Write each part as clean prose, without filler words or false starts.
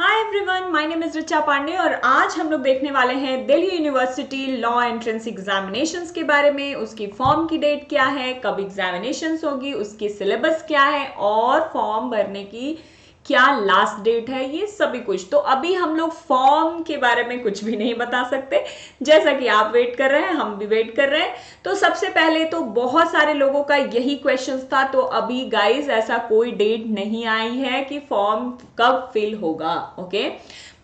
Hi everyone, my name is Richa Pandey और आज हम लोग देखने वाले हैं Delhi university law entrance examinations के बारे में। उसकी फॉर्म की डेट क्या है, कब एग्जामिनेशंस होगी, उसकी सिलेबस क्या है और फॉर्म भरने की क्या लास्ट डेट है, ये सभी कुछ। तो अभी हम लोग फॉर्म के बारे में कुछ भी नहीं बता सकते, जैसा कि आप वेट कर रहे हैं हम भी वेट कर रहे हैं। तो सबसे पहले तो बहुत सारे लोगों का यही क्वेश्चन था, तो अभी गाइस ऐसा कोई डेट नहीं आई है कि फॉर्म कब फिल होगा। ओके,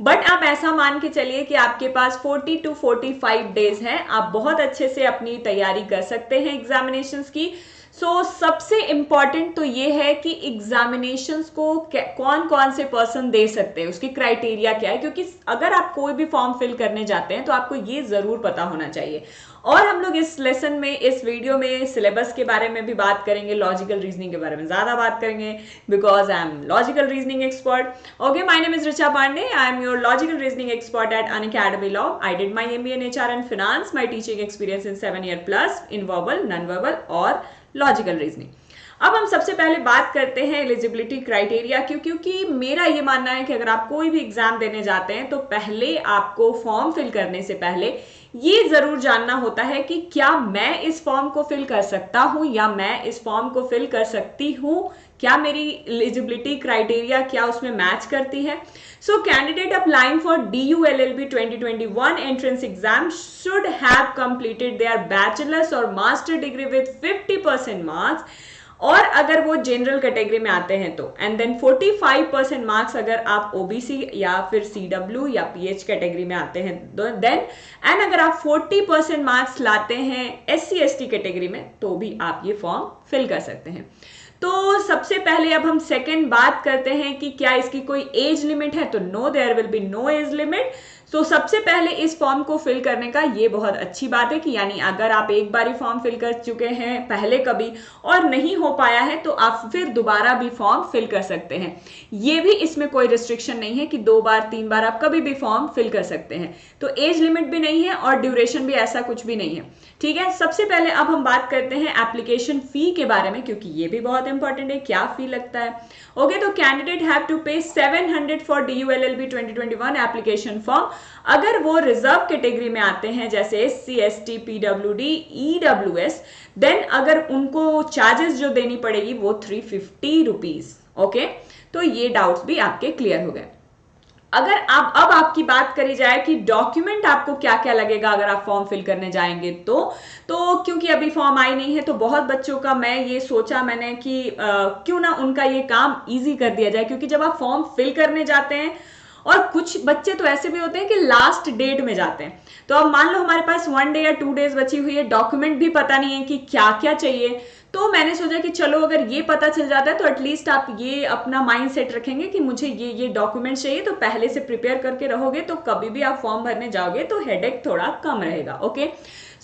बट आप ऐसा मान के चलिए कि आपके पास 40 to 45 डेज हैं, आप बहुत अच्छे से अपनी तैयारी कर सकते हैं एग्जामिनेशंस की। सबसे इंपॉर्टेंट तो ये है कि एग्जामिनेशंस को कौन कौन से पर्सन दे सकते हैं, उसकी क्राइटेरिया क्या है, क्योंकि अगर आप कोई भी फॉर्म फिल करने जाते हैं तो आपको ये जरूर पता होना चाहिए। और हम लोग इस लेसन में, इस वीडियो में सिलेबस के बारे में भी बात करेंगे, लॉजिकल रीजनिंग के बारे में ज्यादा बात करेंगे because I am logical reasoning expert. Okay, my name is Richa Pandey, I am your logical reasoning expert at Unacademy law. I did my MBA in HR and finance. My teaching experience in 7 year plus in verbal, non verbal और logical reasoning. अब हम सबसे पहले बात करते हैं eligibility criteria क्योंकि मेरा ये मानना है कि अगर आप कोई भी एग्जाम देने जाते हैं तो पहले आपको फॉर्म फिल करने से पहले ये जरूर जानना होता है कि क्या मैं इस फॉर्म को फिल कर सकता हूं या मैं इस फॉर्म को फिल कर सकती हूं, क्या मेरी एलिजिबिलिटी क्राइटेरिया क्या उसमें मैच करती है। So candidate applying for DU-LLB 2021 entrance exam should have completed there bachelors और मास्टर डिग्री विद 50% मार्क्स, और अगर वो जनरल कैटेगरी में आते हैं तो, एंड देन 45% मार्क्स अगर आप ओबीसी या फिर CW या PH कैटेगरी में आते हैं देन, एंड अगर आप 40% मार्क्स लाते हैं SC/ST कैटेगरी में तो भी आप ये फॉर्म फिल कर सकते हैं। तो सबसे पहले अब हम सेकंड बात करते हैं कि क्या इसकी कोई एज लिमिट है, तो no, there will be no age limit. सबसे पहले इस फॉर्म को फिल करने का ये बहुत अच्छी बात है कि यानी अगर आप एक बार ही फॉर्म फिल कर चुके हैं पहले कभी और नहीं हो पाया है तो आप फिर दोबारा भी फॉर्म फिल कर सकते हैं। ये भी इसमें कोई रिस्ट्रिक्शन नहीं है कि 2 बार 3 बार आप कभी भी फॉर्म फिल कर सकते हैं। तो एज लिमिट भी नहीं है और ड्यूरेशन भी ऐसा कुछ भी नहीं है। ठीक है, सबसे पहले अब हम बात करते हैं एप्लीकेशन फी के बारे में क्योंकि ये भी बहुत इंपॉर्टेंट है, क्या फी लगता है। ओके, तो कैंडिडेट हैव टू पे 700 फॉर DU-LLB 2021 एप्लीकेशन फॉर्म। अगर वो रिजर्व कैटेगरी में आते हैं जैसे SC/ST, PWD, EWS, देन अगर उनको चार्जेस जो देनी पड़ेगी वो 350 रुपीज। ओके, तो ये डाउट्स भी आपके क्लियर हो गए। अगर आप अब आपकी बात करी जाए कि डॉक्यूमेंट आपको क्या क्या लगेगा अगर आप फॉर्म फिल करने जाएंगे तो क्योंकि अभी फॉर्म आई नहीं है तो बहुत बच्चों का मैं ये सोचा मैंने कि क्यों ना उनका ये काम इजी कर दिया जाए, क्योंकि जब आप फॉर्म फिल करने जाते हैं और कुछ बच्चे तो ऐसे भी होते हैं कि लास्ट डेट में जाते हैं, तो अब मान लो हमारे पास 1 day या 2 days बची हुई है, डॉक्यूमेंट भी पता नहीं है कि क्या क्या चाहिए, तो मैंने सोचा कि चलो अगर ये पता चल जाता है तो एटलीस्ट आप ये अपना माइंड सेट रखेंगे कि मुझे ये डॉक्यूमेंट चाहिए, तो पहले से प्रिपेयर करके रहोगे तो कभी भी आप फॉर्म भरने जाओगे तो हेडेक थोड़ा कम रहेगा। Okay,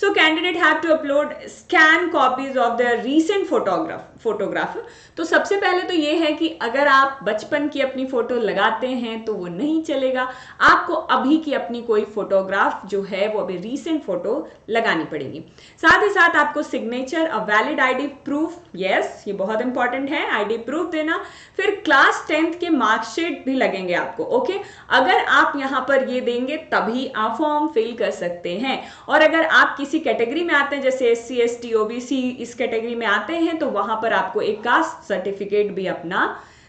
so candidate have to upload scan copies of the recent photograph. तो सबसे पहले तो ये है कि अगर आप बचपन की अपनी फोटो लगाते हैं तो वो नहीं चलेगा, आपको अभी की अपनी कोई फोटोग्राफ जो है वो अभी रीसेंट फोटो लगानी पड़ेगी। साथ ही साथ आपको signature, a valid ID proof, yes ये बहुत इंपॉर्टेंट है, ID प्रूफ देना, फिर क्लास 10th के मार्कशीट भी लगेंगे आपको। ओके, अगर आप यहाँ पर ये देंगे तभी आप फॉर्म फिल कर सकते हैं। और अगर आप किसी कैटेगरी में आते हैं जैसे SC/ST, OBC इस कैटेगरी में आते हैं तो वहां पर आपको एक कास्ट सर्टिफिकेट भी अपना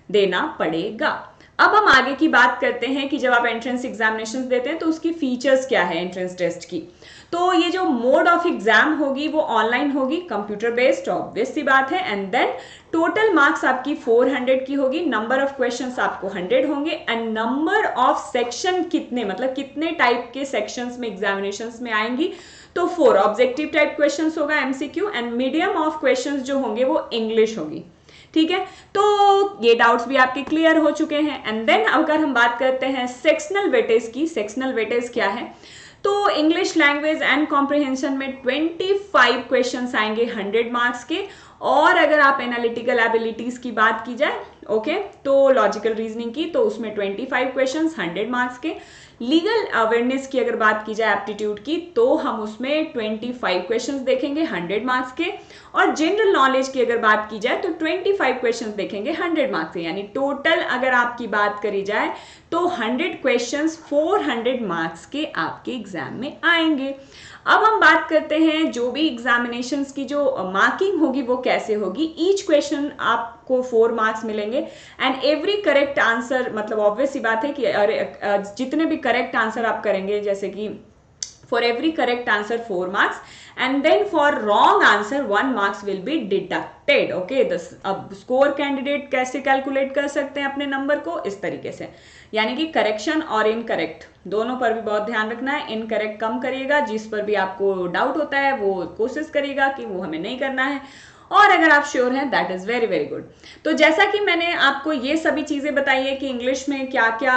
देना पड़ेगा। अब हम आगे की बात करते हैं कि जब आप एंट्रेंस एग्जामिनेशन देते हैं तो उसकी फीचर्स क्या है एंट्रेंस टेस्ट की। तो ये जो मोड ऑफ एग्जाम होगी वो ऑनलाइन होगी, कंप्यूटर बेस्ड, ऑब्वियस सी बात है, एंड देन टोटल मार्क्स आपकी 400 की होगी, नंबर ऑफ क्वेश्चंस आपको 100 होंगे, एंड नंबर ऑफ सेक्शन कितने, मतलब कितने टाइप के सेक्शंस में एग्जामिनेशंस में आएंगी, तो 4 ऑब्जेक्टिव टाइप क्वेश्चंस होगा MCQ, and medium of questions जो होंगे वो इंग्लिश होगी। ठीक है, तो ये डाउट्स भी आपके क्लियर हो चुके हैं। एंड देन अगर हम बात करते हैं सेक्शनल वेटेज की, सेक्शनल वेटेज क्या है, तो इंग्लिश लैंग्वेज एंड कॉम्प्रिहेंशन में 25 क्वेश्चंस आएंगे 100 मार्क्स के, और अगर आप एनालिटिकल एबिलिटीज की बात की जाए ओके। तो लॉजिकल रीजनिंग की तो उसमें 25 क्वेश्चंस 100 मार्क्स के। लीगल अवेयरनेस की अगर बात की जाए एप्टीट्यूड की तो हम उसमें 25 क्वेश्चंस देखेंगे 100 मार्क्स के। और जनरल नॉलेज की अगर बात की जाए तो 25 क्वेश्चंस देखेंगे 100 मार्क्स के, यानी टोटल अगर आपकी बात करी जाए तो 100 क्वेश्चंस 400 मार्क्स के आपके एग्जाम में आएंगे। अब हम बात करते हैं जो भी एग्जामिनेशंस की जो मार्किंग होगी वो कैसे होगी। ईच क्वेश्चन आपको 4 मार्क्स मिलेंगे एंड एवरी करेक्ट आंसर, मतलब ऑब्वियस सी बात है कि जितने भी करेक्ट आंसर आप करेंगे, जैसे कि for every correct answer 4 marks and then for wrong answer 1 marks will be deducted. Okay, अब स्कोर कैंडिडेट कैसे कैलकुलेट कर सकते हैं अपने नंबर को, इस तरीके से, यानी कि करेक्शन और इनकरेक्ट दोनों पर भी बहुत ध्यान रखना है। इनकरेक्ट कम करिएगा, जिस पर भी आपको डाउट होता है वो कोशिश करिएगा कि वो हमें नहीं करना है, और अगर आप श्योर हैं that is very very good. तो जैसा कि मैंने आपको ये सभी चीजें बताई है कि इंग्लिश में क्या क्या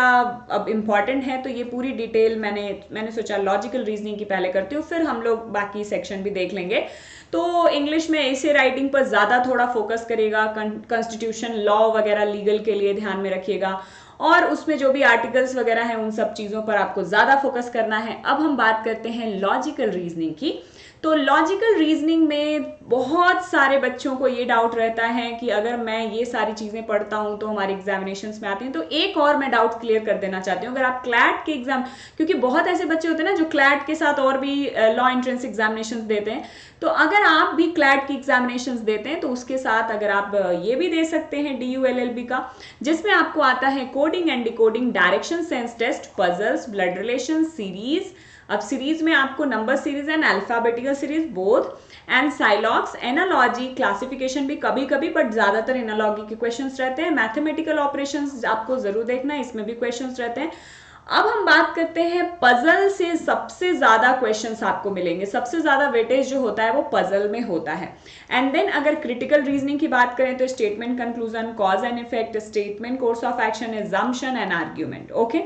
अब इंपॉर्टेंट है, तो ये पूरी डिटेल मैंने सोचा लॉजिकल रीजनिंग की पहले करती हूँ, फिर हम लोग बाकी सेक्शन भी देख लेंगे। तो इंग्लिश में ऐसे राइटिंग पर ज्यादा थोड़ा फोकस करिएगा, कॉन्स्टिट्यूशन लॉ वगैरह लीगल के लिए ध्यान में रखिएगा, और उसमें जो भी आर्टिकल्स वगैरह हैं उन सब चीजों पर आपको ज्यादा फोकस करना है। अब हम बात करते हैं लॉजिकल रीजनिंग की। तो लॉजिकल रीजनिंग में बहुत सारे बच्चों को ये डाउट रहता है कि अगर मैं ये सारी चीजें पढ़ता हूं तो हमारे एग्जामिनेशंस में आती हैं। तो एक और मैं डाउट क्लियर कर देना चाहती हूँ, अगर आप क्लैट के एग्जाम, क्योंकि बहुत ऐसे बच्चे होते हैं ना जो क्लैट के साथ और भी लॉ एंट्रेंस एग्जामिनेशंस देते हैं, तो अगर आप भी क्लैट की एग्जामिनेशंस देते हैं तो उसके साथ अगर आप ये भी दे सकते हैं DULLB का, जिसमें आपको आता है coding and decoding, direction sense test, puzzles, blood relation, series. अब सीरीज में आपको number series and alphabetical series both, and syllogism, analogy, classification भी कभी कभी, बट ज्यादातर एनालॉजी के क्वेश्चंस रहते हैं। मैथमेटिकल ऑपरेशंस आपको जरूर देखना है, इसमें भी क्वेश्चंस रहते हैं। अब हम बात करते हैं पजल से, सबसे ज्यादा क्वेश्चंस आपको मिलेंगे, सबसे ज्यादा वेटेज जो होता है वो पजल में होता है। एंड देन अगर क्रिटिकल रीजनिंग की बात करें तो statement, conclusion, cause and effect, statement, course of action, assumption and argument. Okay,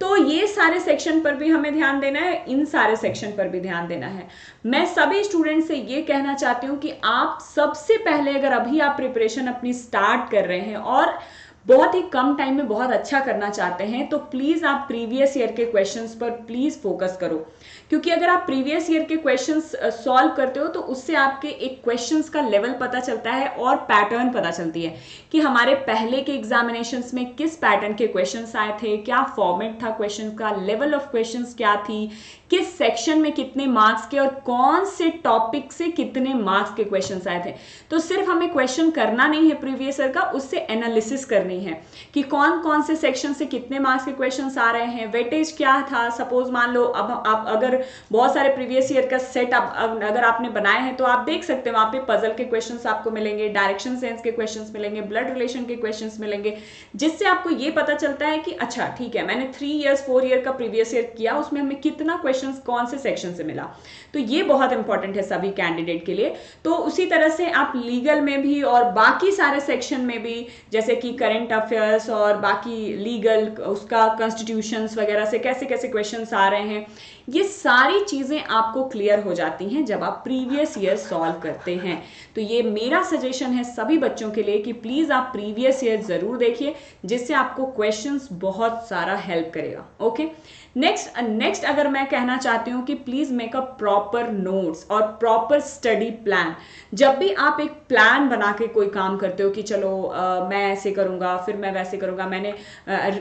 तो ये सारे सेक्शन पर भी हमें ध्यान देना है, इन सारे सेक्शन पर भी ध्यान देना है। मैं सभी स्टूडेंट से ये कहना चाहती हूँ कि आप सबसे पहले, अगर अभी आप प्रिपरेशन अपनी स्टार्ट कर रहे हैं और बहुत ही कम टाइम में बहुत अच्छा करना चाहते हैं, तो प्लीज आप प्रीवियस ईयर के क्वेश्चंस पर प्लीज फोकस करो, क्योंकि अगर आप प्रीवियस ईयर के क्वेश्चंस सॉल्व करते हो तो उससे आपके एक क्वेश्चंस का लेवल पता चलता है और पैटर्न पता चलती है कि हमारे पहले के एग्जामिनेशंस में किस पैटर्न के क्वेश्चंस आए थे, क्या फॉर्मेट था क्वेश्चन का, लेवल ऑफ क्वेश्चंस क्या थी, किस सेक्शन में कितने मार्क्स के और कौन से टॉपिक से कितने मार्क्स के क्वेश्चंस आए थे। तो सिर्फ हमें क्वेश्चन करना नहीं है प्रीवियस ईयर का, उससे एनालिसिस करनी है कि कौन कौन से सेक्शन से कितने मार्क्स के क्वेश्चंस आ रहे हैं, वेटेज क्या था। सपोज मान लो अब आप अगर बहुत सारे प्रीवियस ईयर का सेट अगर आपने बनाए हैं तो आप देख सकते हैं वहां पे पजल के क्वेश्चंस आपको मिलेंगे, डायरेक्शन सेंस के क्वेश्चंस मिलेंगे, ब्लड रिलेशन के क्वेश्चंस मिलेंगे, जिससे आपको ये पता चलता है कि अच्छा ठीक है, मैंने 3 इयर्स 4 ईयर का प्रीवियस ईयर किया, उसमें हमें कितना क्वेश्चंस कौन से सेक्शन से मिला। तो ये बहुत इंपॉर्टेंट है सभी कैंडिडेट के लिए। तो उसी तरह से आप लीगल में भी और बाकी सारे सेक्शन में भी, जैसे कि करंट अफेयर्स और बाकी लीगल उसका कॉन्स्टिट्यूशंस वगैरह से कैसे कैसे क्वेश्चंस आ रहे हैं, ये सारी चीजें आपको क्लियर हो जाती हैं जब आप प्रीवियस ईयर सॉल्व करते हैं। तो ये मेरा सजेशन है सभी बच्चों के लिए कि प्लीज आप प्रीवियस ईयर जरूर देखिए, जिससे आपको क्वेश्चंस बहुत सारा हेल्प करेगा। ओके, नेक्स्ट अगर मैं कहना चाहती हूँ कि please make a proper notes और प्रॉपर स्टडी प्लान। जब भी आप एक प्लान बना के कोई काम करते हो कि चलो मैं ऐसे करूंगा, फिर मैं वैसे करूंगा, मैंने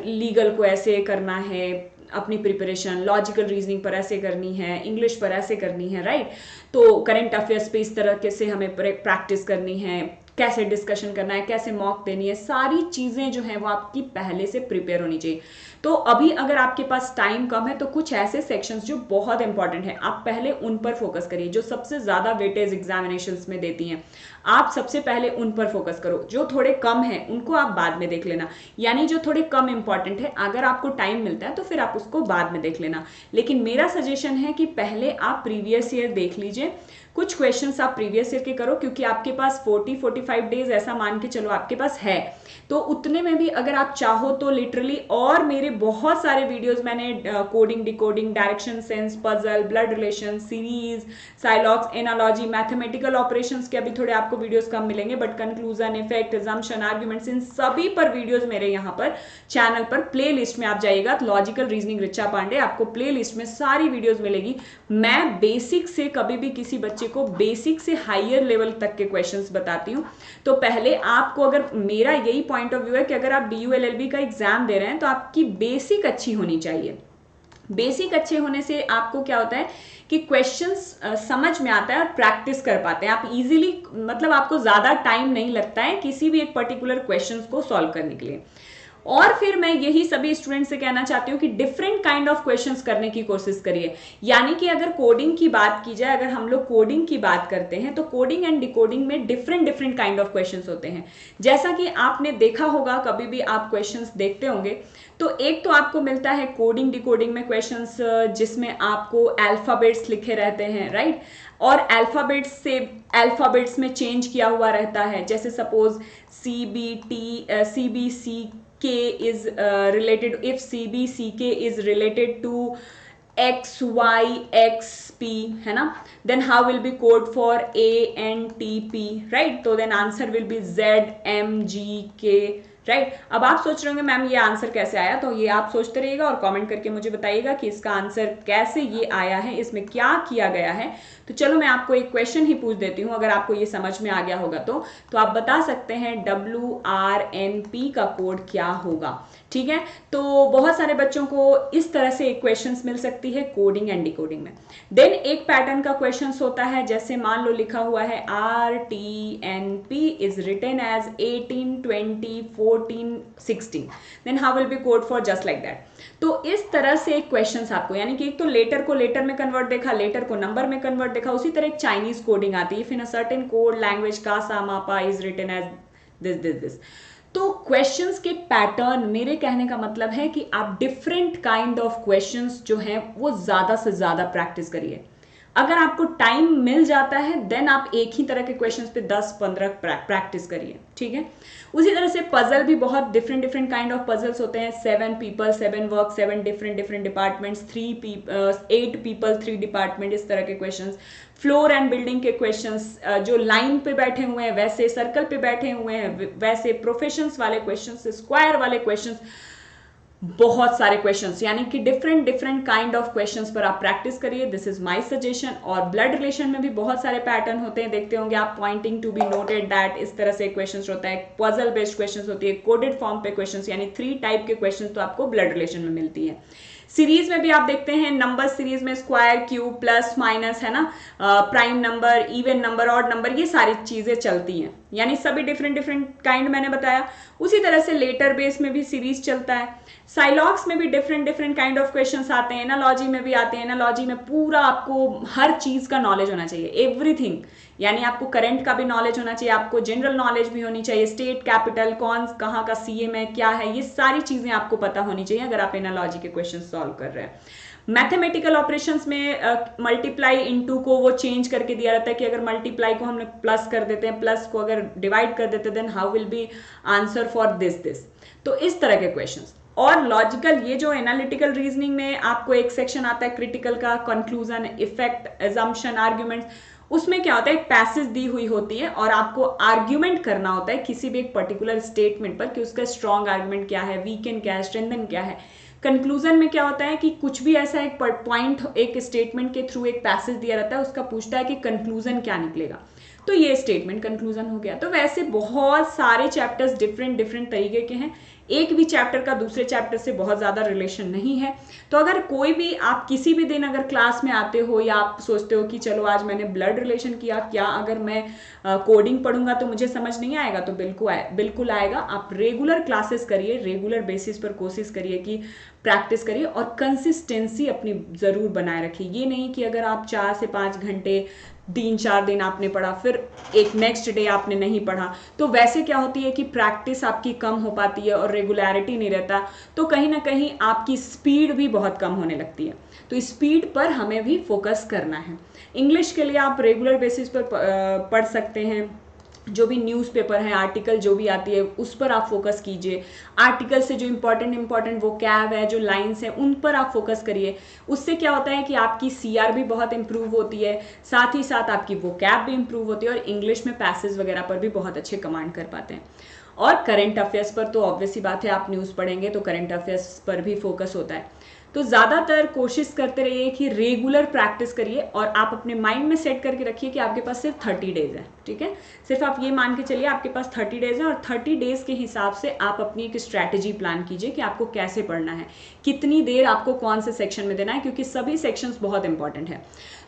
लीगल को ऐसे करना है, अपनी प्रिपरेशन लॉजिकल रीजनिंग पर ऐसे करनी है, इंग्लिश पर ऐसे करनी है, राइट। तो करंट अफेयर्स पे इस तरह से हमें प्रैक्टिस करनी है, कैसे डिस्कशन करना है, कैसे मॉक देनी है, सारी चीजें जो है वो आपकी पहले से प्रिपेयर होनी चाहिए। तो अभी अगर आपके पास टाइम कम है तो कुछ ऐसे सेक्शंस जो बहुत इंपॉर्टेंट है आप पहले उन पर फोकस करिए, जो सबसे ज्यादा वेटेज एग्जामिनेशंस में देती हैं, आप सबसे पहले उन पर फोकस करो। जो थोड़े कम है उनको आप बाद में देख लेना, यानी जो थोड़े कम इंपॉर्टेंट है अगर आपको टाइम मिलता है तो फिर आप उसको बाद में देख लेना। लेकिन मेरा सजेशन है कि पहले आप प्रीवियस ईयर देख लीजिए, कुछ क्वेश्चंस आप प्रीवियस ईयर के करो, क्योंकि आपके पास 40-45 डेज ऐसा मान के चलो आपके पास है, तो उतने में भी अगर आप चाहो तो लिटरली, और मेरे बहुत सारे वीडियोस मैंने coding, decoding, direction sense, puzzle, blood relation, series, syllogism, analogy, mathematical operations के अभी थोड़े आपको आपको वीडियोस कम मिलेंगे, but conclusion, effect, assumption, arguments, इन सभी पर वीडियोस मेरे यहाँ पर चैनल पर प्ले लिस्ट में आप जाइएगा, लॉजिकल रीजनिंग रिचा पांडे, आपको प्ले लिस्ट में सारी वीडियोस मिलेगी। मैं बेसिक से कभी भी किसी बच्चे को बेसिक से हायर लेवल तक के क्वेश्चंस बताती हूँ। तो पहले आपको, अगर मेरा यही पॉइंट ऑफ व्यू है कि अगर आप DU LLB का एग्जाम दे रहे हैं तो आपकी बेसिक अच्छी होनी चाहिए। बेसिक अच्छे होने से आपको क्या होता है कि क्वेश्चंस समझ में आता है और प्रैक्टिस कर पाते हैं आप इजीली, मतलब आपको ज्यादा टाइम नहीं लगता है किसी भी एक पर्टिकुलर क्वेश्चंस को सॉल्व करने के लिए। और फिर मैं यही सभी स्टूडेंट से कहना चाहती हूँ कि डिफरेंट काइंड ऑफ क्वेश्चंस करने की कोशिश करिए। यानी कि अगर कोडिंग की बात की जाए, अगर हम लोग कोडिंग की बात करते हैं तो कोडिंग एंड डिकोडिंग में डिफरेंट काइंड ऑफ क्वेश्चंस होते हैं। जैसा कि आपने देखा होगा, कभी भी आप क्वेश्चंस देखते होंगे तो एक तो आपको मिलता है कोडिंग डिकोडिंग में क्वेश्चंस जिसमें आपको अल्फाबेट्स लिखे रहते हैं, राइट, और अल्फाबेट्स में चेंज किया हुआ रहता है। जैसे suppose CBCK is related, if CBCK is related to XYXP, है ना, then how will be code for ANTP, right? तो then answer will be ZMGK, right. अब आप सोच रहे होंगे मैम ये आंसर कैसे आया, तो ये आप सोचते रहिएगा और कमेंट करके मुझे बताइएगा कि इसका आंसर कैसे ये आया है, इसमें क्या किया गया है। तो चलो मैं आपको एक क्वेश्चन ही पूछ देती हूँ, अगर आपको ये समझ में आ गया होगा तो आप बता सकते हैं WRNP का कोड क्या होगा, ठीक है। तो बहुत सारे बच्चों को इस तरह से एक क्वेश्चंस मिल सकती है कोडिंग एंड डिकोडिंग में। देन एक पैटर्न का क्वेश्चंस होता है, जैसे मान लो लिखा हुआ है RTNP is written as 18, 20, 14, 16, then how will be code for just like that. तो इस तरह से एक क्वेश्चंस आपको, यानी कि एक तो लेटर को लेटर में कन्वर्ट देखा, लेटर को नंबर में कन्वर्ट देखा, उसी तरह एक चाइनीज कोडिंग आती है, if in a certain code language का सामापा इज रिटन एज दिस। तो क्वेश्चंस के पैटर्न, मेरे कहने का मतलब है कि आप डिफरेंट काइंड ऑफ क्वेश्चंस जो हैं वो ज्यादा से ज्यादा प्रैक्टिस करिए। अगर आपको टाइम मिल जाता है देन आप एक ही तरह के क्वेश्चंस पे 10-15 प्रैक्टिस करिए, ठीक है। उसी तरह से पजल भी बहुत डिफरेंट काइंड ऑफ पजल्स होते हैं। 7 people 7 work, 7 different departments, 8 people 3 department, इस तरह के क्वेश्चंस। फ्लोर एंड बिल्डिंग के क्वेश्चंस, जो लाइन पे बैठे हुए हैं वैसे, सर्कल पे बैठे हुए हैं वैसे, प्रोफेशंस वाले क्वेश्चंस, स्क्वायर वाले क्वेश्चंस, बहुत सारे क्वेश्चंस, यानी कि डिफरेंट काइंड ऑफ क्वेश्चंस पर आप प्रैक्टिस करिए, दिस इज माय सजेशन। और ब्लड रिलेशन में भी बहुत सारे पैटर्न होते हैं, देखते होंगे आप, pointing to be noted that, इस तरह से क्वेश्चंस होता है। पजल बेस्ड क्वेश्चंस होती है, कोडेड फॉर्म पे क्वेश्चंस, यानी 3 टाइप के क्वेश्चंस तो आपको ब्लड रिलेशन में मिलती है। सीरीज में भी आप देखते हैं, नंबर सीरीज में स्क्वायर, क्यूब, प्लस, माइनस, है ना, prime number, even number, odd number, ये सारी चीजें चलती हैं, यानी सभी डिफरेंट काइंड मैंने बताया। उसी तरह से लेटर बेस में भी सीरीज चलता है। साइलॉग्स में भी डिफरेंट काइंड ऑफ क्वेश्चंस आते हैं। एनालॉजी में भी आते हैं। एनालॉजी में पूरा आपको हर चीज का नॉलेज होना चाहिए, एवरीथिंग, यानी आपको करंट का भी नॉलेज होना चाहिए, आपको जनरल नॉलेज भी होनी चाहिए, स्टेट कैपिटल कौन कहाँ का CM है, क्या है, ये सारी चीजें आपको पता होनी चाहिए अगर आप एनालॉजी के क्वेश्चन सॉल्व कर रहे हैं। मैथमेटिकल ऑपरेशंस में मल्टीप्लाई इनटू को वो चेंज करके दिया रहता है कि अगर मल्टीप्लाई को हम लोग प्लस कर देते हैं, प्लस को अगर डिवाइड कर देते हैं, then how will be answer for this. तो इस तरह के क्वेश्चंस। और लॉजिकल, ये जो एनालिटिकल रीजनिंग में आपको एक सेक्शन आता है क्रिटिकल का, कंक्लूजन, इफेक्ट, अजम्पशन, आर्ग्यूमेंट्स, उसमें क्या होता है, एक पैसेज दी हुई होती है और आपको आर्ग्यूमेंट करना होता है किसी भी एक पर्टिकुलर स्टेटमेंट पर कि उसका स्ट्रॉन्ग आर्ग्यूमेंट क्या है, वीकेंड क्या है, स्ट्रेंथन क्या है। कंक्लूजन में क्या होता है कि कुछ भी ऐसा एक पॉइंट, एक स्टेटमेंट के थ्रू एक पैसेज दिया रहता है, उसका पूछता है कि कंक्लूजन क्या निकलेगा, तो ये स्टेटमेंट कंक्लूजन हो गया। तो वैसे बहुत सारे चैप्टर्स डिफरेंट तरीके के हैं, एक भी चैप्टर का दूसरे चैप्टर से बहुत ज़्यादा रिलेशन नहीं है। तो अगर कोई भी, आप किसी भी दिन अगर क्लास में आते हो या आप सोचते हो कि चलो आज मैंने ब्लड रिलेशन किया, क्या अगर मैं कोडिंग पढ़ूंगा तो मुझे समझ नहीं आएगा, तो बिल्कुल आएगा। आप रेगुलर क्लासेस करिए, रेगुलर बेसिस पर कोशिश करिए कि प्रैक्टिस करिए और कंसिस्टेंसी अपनी ज़रूर बनाए रखिए। ये नहीं कि अगर आप 4 से 5 घंटे 3-4 दिन आपने पढ़ा, फिर एक नेक्स्ट डे आपने नहीं पढ़ा, तो वैसे क्या होती है कि प्रैक्टिस आपकी कम हो पाती है और रेगुलरिटी नहीं रहता, तो कहीं ना कहीं आपकी स्पीड भी बहुत कम होने लगती है। तो स्पीड पर हमें भी फोकस करना है। इंग्लिश के लिए आप रेगुलर बेसिस पर पढ़ सकते हैं, जो भी न्यूज़पेपर है, आर्टिकल जो भी आती है उस पर आप फोकस कीजिए। आर्टिकल से जो इंपॉर्टेंट वो कैब है, जो लाइंस हैं, उन पर आप फोकस करिए। उससे क्या होता है कि आपकी सीआर भी बहुत इंप्रूव होती है, साथ ही साथ आपकी वो कैब भी इंप्रूव होती है और इंग्लिश में पैसेज वगैरह पर भी बहुत अच्छे कमांड कर पाते हैं। और करंट अफेयर्स पर तो ऑब्वियस ही बात है, आप न्यूज़ पढ़ेंगे तो करंट अफेयर्स पर भी फोकस होता है। तो ज़्यादातर कोशिश करते रहिए कि रेगुलर प्रैक्टिस करिए और आप अपने माइंड में सेट करके रखिए कि आपके पास सिर्फ 30 डेज है। ठीक है, सिर्फ आप ये मान के चलिए आपके पास 30 डेज है और 30 डेज के हिसाब से आप अपनी एक स्ट्रैटेजी प्लान कीजिए कि आपको कैसे पढ़ना है, कितनी देर आपको कौन से सेक्शन में देना है, क्योंकि सभी सेक्शंस बहुत इंपॉर्टेंट है।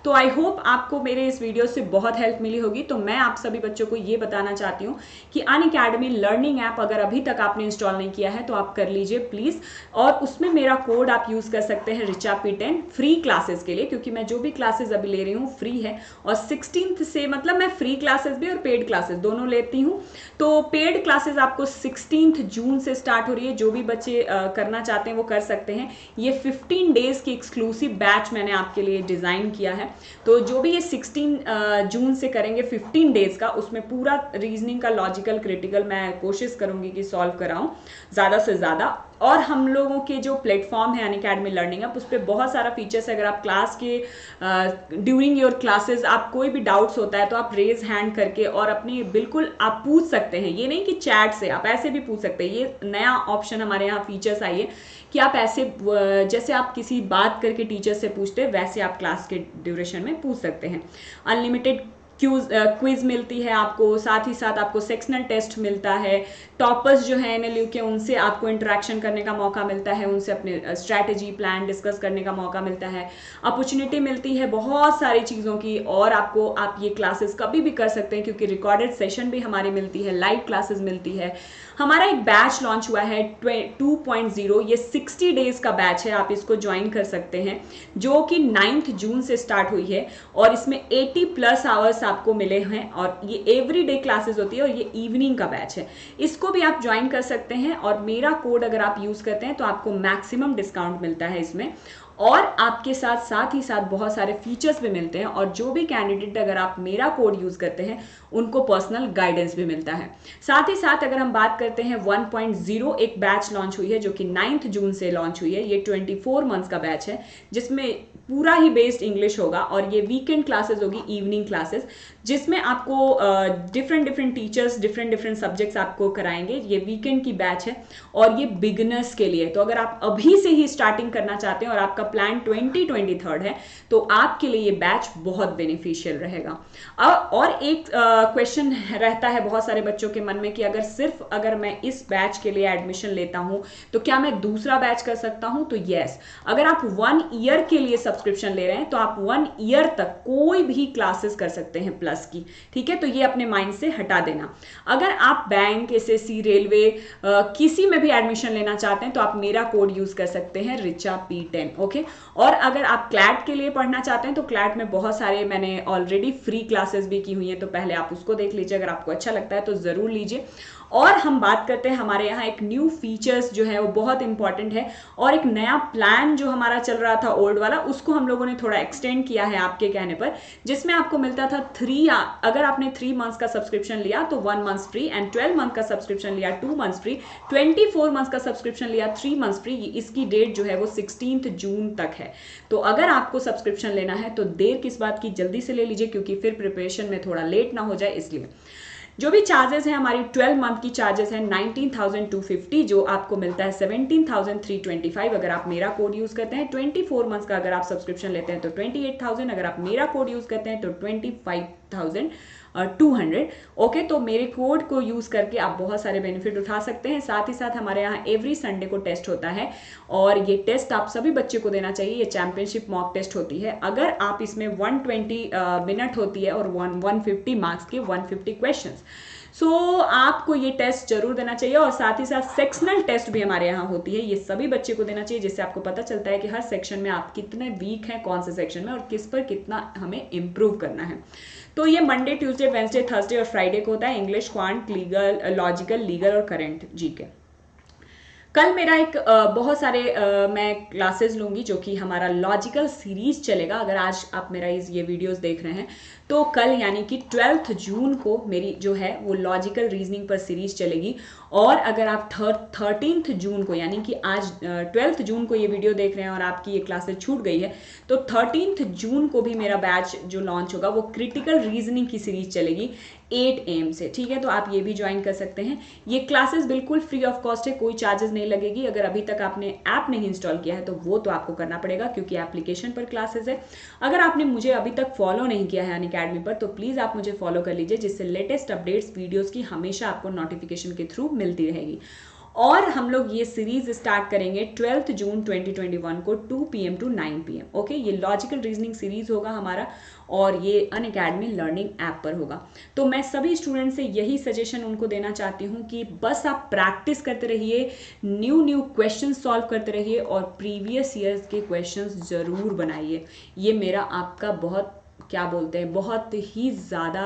तो आई होप आपको मेरे इस वीडियो से बहुत हेल्प मिली होगी। तो मैं आप सभी बच्चों को ये बताना चाहती हूँ कि अनअकैडमी लर्निंग ऐप अगर अभी तक आपने इंस्टॉल नहीं किया है तो आप कर लीजिए प्लीज़, और उसमें मेरा कोड आप यूज़ कर सकते हैं रिचा P10 फ्री क्लासेस के लिए, क्योंकि मैं जो भी क्लासेस अभी ले रही हूँ फ्री है। और 16th से, मतलब मैं फ्री क्लासेस भी और पेड क्लासेस दोनों लेती हूँ। तो पेड क्लासेस आपको 16th जून से स्टार्ट हो रही है। जो भी बच्चे करना चाहते हैं वो कर सकते हैं। ये 15 डेज की एक्सक्लूसिव बैच मैंने आपके लिए डिज़ाइन किया है। तो जो भी ये 16 जून से करेंगे 15 डेज का, उसमें पूरा रीजनिंग का लॉजिकल क्रिटिकल मैं कोशिश करूंगी कि सॉल्व कराऊं ज़्यादा से ज़्यादा। और हम लोगों के जो प्लेटफॉर्म है अनअकैडमी लर्निंग ऐप, उस पर बहुत सारा फीचर्स है। अगर आप क्लास के ड्यूरिंग योर क्लासेस आप कोई भी डाउट्स होता है तो आप रेज हैंड करके और अपनी बिल्कुल आप पूछ सकते हैं। ये नहीं कि चैट से, आप ऐसे भी पूछ सकते हैं। ये नया ऑप्शन हमारे यहाँ फीचर्स आई है कि आप ऐसे जैसे आप किसी बात करके टीचर से पूछते हैं वैसे आप क्लास के ड्यूरेशन में पूछ सकते हैं। अनलिमिटेड क्विज मिलती है आपको, साथ ही साथ आपको सेक्शनल टेस्ट मिलता है। टॉपर्स जो है NLU के, उनसे आपको इंटरेक्शन करने का मौका मिलता है, उनसे अपने स्ट्रैटेजी प्लान डिस्कस करने का मौका मिलता है। अपॉर्चुनिटी मिलती है बहुत सारी चीज़ों की, और आप ये क्लासेस कभी भी कर सकते हैं क्योंकि रिकॉर्डेड सेशन भी हमारी मिलती है, लाइव क्लासेस मिलती है। हमारा एक बैच लॉन्च हुआ है 2.0, ये 60 डेज का बैच है, आप इसको ज्वाइन कर सकते हैं, जो कि 9th जून से स्टार्ट हुई है। और इसमें 80+ आवर्स आपको मिले हैं और ये एवरीडे क्लासेस होती है और ये इवनिंग का बैच है। इसको भी आप ज्वाइन कर सकते हैं और मेरा कोड अगर आप यूज़ करते हैं तो आपको मैक्सिमम डिस्काउंट मिलता है इसमें, और आपके साथ ही साथ बहुत सारे फीचर्स भी मिलते हैं। और जो भी कैंडिडेट अगर आप मेरा कोड यूज़ करते हैं उनको पर्सनल गाइडेंस भी मिलता है। साथ ही साथ अगर हम बात करते हैं 1.0, एक बैच लॉन्च हुई है जो कि 9th जून से लॉन्च हुई है। ये 24 मंथ्स का बैच है जिसमें पूरा ही बेस्ड इंग्लिश होगा और ये वीकेंड क्लासेस होगी, इवनिंग क्लासेस, जिसमें आपको डिफरेंट टीचर्स डिफरेंट सब्जेक्ट्स आपको कराएंगे। ये वीकेंड की बैच है और ये बिगिनर्स के लिए। तो अगर आप अभी से ही स्टार्टिंग करना चाहते हैं और आपका प्लान 2023 है तो आपके लिए ये बैच बहुत बेनिफिशियल रहेगा। और एक क्वेश्चन रहता है बहुत सारे बच्चों के मन में कि अगर मैं इस बैच के लिए एडमिशन लेता हूं तो क्या मैं दूसरा बैच कर सकता हूं? तो यस, अगर आप 1 ईयर के लिए सब्सक्रिप्शन ले रहे हैं तो आप 1 ईयर तक कोई भी क्लासेस कर सकते हैं प्लस की। ठीक है, तो ये अपने माइंड से हटा देना। अगर आप बैंक, SSC, रेलवे किसी में भी एडमिशन लेना चाहते हैं तो आप मेरा कोड यूज कर सकते हैं रिचा P10। ओके, और अगर आप क्लैट के लिए पढ़ना चाहते हैं तो क्लैट में बहुत सारे मैंने ऑलरेडी फ्री क्लासेस भी की हुई है, तो पहले आप उसको देख लीजिए। अगर आपको अच्छा लगता है तो जरूर लीजिए। और हम बात करते हैं हमारे यहाँ एक न्यू फीचर्स जो है वो बहुत इंपॉर्टेंट है, और एक नया प्लान जो हमारा चल रहा था ओल्ड वाला, उसको हम लोगों ने थोड़ा एक्सटेंड किया है आपके कहने पर, जिसमें आपको मिलता था अगर आपने 3 मंथ्स का सब्सक्रिप्शन लिया तो 1 मंथ फ्री, एंड 12 मंथ का सब्सक्रिप्शन लिया 2 मंथ्स फ्री, 24 मंथ्स का सब्सक्रिप्शन लिया 3 मंथ्स फ्री। इसकी डेट जो है वो 16th जून तक है। तो अगर आपको सब्सक्रिप्शन लेना है तो देर किस बात की, जल्दी से ले लीजिए, क्योंकि फिर प्रिपरेशन में थोड़ा लेट ना हो जाए। इसलिए जो भी चार्जेस है, हमारी 12 मंथ की चार्जेस है 19,250, जो आपको मिलता है 17,325 अगर आप मेरा कोड यूज करते हैं। 24 मंथ्स का अगर आप सब्सक्रिप्शन लेते हैं तो 28,000, अगर आप मेरा कोड यूज करते हैं तो 25,200। ओके, तो मेरे कोड को यूज करके आप बहुत सारे बेनिफिट उठा सकते हैं। साथ ही साथ हमारे यहाँ एवरी संडे को टेस्ट होता है और ये टेस्ट आप सभी बच्चे को देना चाहिए। ये चैंपियनशिप मॉक टेस्ट होती है। अगर आप इसमें 120 मिनट होती है और 150 मार्क्स के 150 क्वेश्चंस, सो आपको ये टेस्ट जरूर देना चाहिए। और साथ ही साथ सेक्शनल टेस्ट भी हमारे यहाँ होती है, ये सभी बच्चे को देना चाहिए, जिससे आपको पता चलता है कि हर सेक्शन में आप कितने वीक हैं, कौन से सेक्शन में, और किस पर कितना हमें इम्प्रूव करना है। तो ये मंडे, ट्यूसडे, वेंसडे, थर्सडे और फ्राइडे को होता है। English, quant, legal, logical, legal और करंट जीके। कल मेरा एक बहुत सारे मैं क्लासेस लूंगी जो कि हमारा लॉजिकल सीरीज चलेगा। अगर आज आप मेरा ये वीडियोस देख रहे हैं तो कल यानी कि 12 जून को मेरी जो है वो लॉजिकल रीजनिंग पर सीरीज चलेगी। और अगर आप 13 जून को यानी कि आज 12 जून को ये वीडियो देख रहे हैं और आपकी ये क्लासेस छूट गई है, तो 13 जून को भी मेरा बैच जो लॉन्च होगा वो क्रिटिकल रीजनिंग की सीरीज चलेगी 8 AM से। ठीक है, तो आप ये भी ज्वाइन कर सकते हैं। ये क्लासेस बिल्कुल फ्री ऑफ कॉस्ट है, कोई चार्जेस नहीं लगेगी। अगर अभी तक आपने ऐप नहीं इंस्टॉल किया है तो वो तो आपको करना पड़ेगा क्योंकि एप्लीकेशन पर क्लासेस है। अगर आपने मुझे अभी तक फॉलो नहीं किया है अनअकैडमी पर तो प्लीज़ आप मुझे फॉलो कर लीजिए, जिससे लेटेस्ट अपडेट्स वीडियोज़ की हमेशा आपको नोटिफिकेशन के थ्रू मिलती रहेगी। और हम लोग ये सीरीज स्टार्ट करेंगे 12 जून 2021 को 2 PM to 9 PM। ओके, ये लॉजिकल रीजनिंग सीरीज होगा हमारा और ये अनअकैडमी लर्निंग ऐप पर होगा। तो मैं सभी स्टूडेंट से यही सजेशन उनको देना चाहती हूँ कि बस आप प्रैक्टिस करते रहिए, न्यू क्वेश्चन सॉल्व करते रहिए और प्रीवियस ईयर्स के क्वेश्चंस ज़रूर बनाइए। ये मेरा आपका बहुत बहुत ही ज़्यादा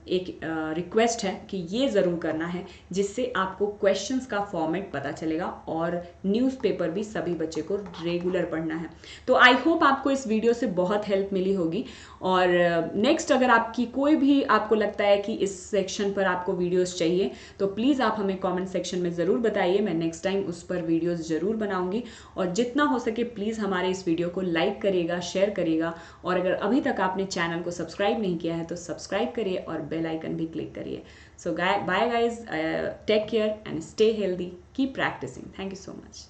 एक रिक्वेस्ट है कि ये ज़रूर करना है, जिससे आपको क्वेश्चंस का फॉर्मेट पता चलेगा और न्यूज़पेपर भी सभी बच्चे को रेगुलर पढ़ना है। तो आई होप आपको इस वीडियो से बहुत हेल्प मिली होगी। और नेक्स्ट अगर आपकी कोई भी आपको लगता है कि इस सेक्शन पर आपको वीडियोस चाहिए तो प्लीज़ आप हमें कमेंट सेक्शन में ज़रूर बताइए। मैं नेक्स्ट टाइम उस पर वीडियोस ज़रूर बनाऊंगी। और जितना हो सके प्लीज़ हमारे इस वीडियो को लाइक करिएगा, शेयर करिएगा। और अगर अभी तक आपने चैनल को सब्सक्राइब नहीं किया है तो सब्सक्राइब करिए और बेल आइकन भी क्लिक करिए। So bye guys, take care and stay healthy, keep practicing. Thank you so much.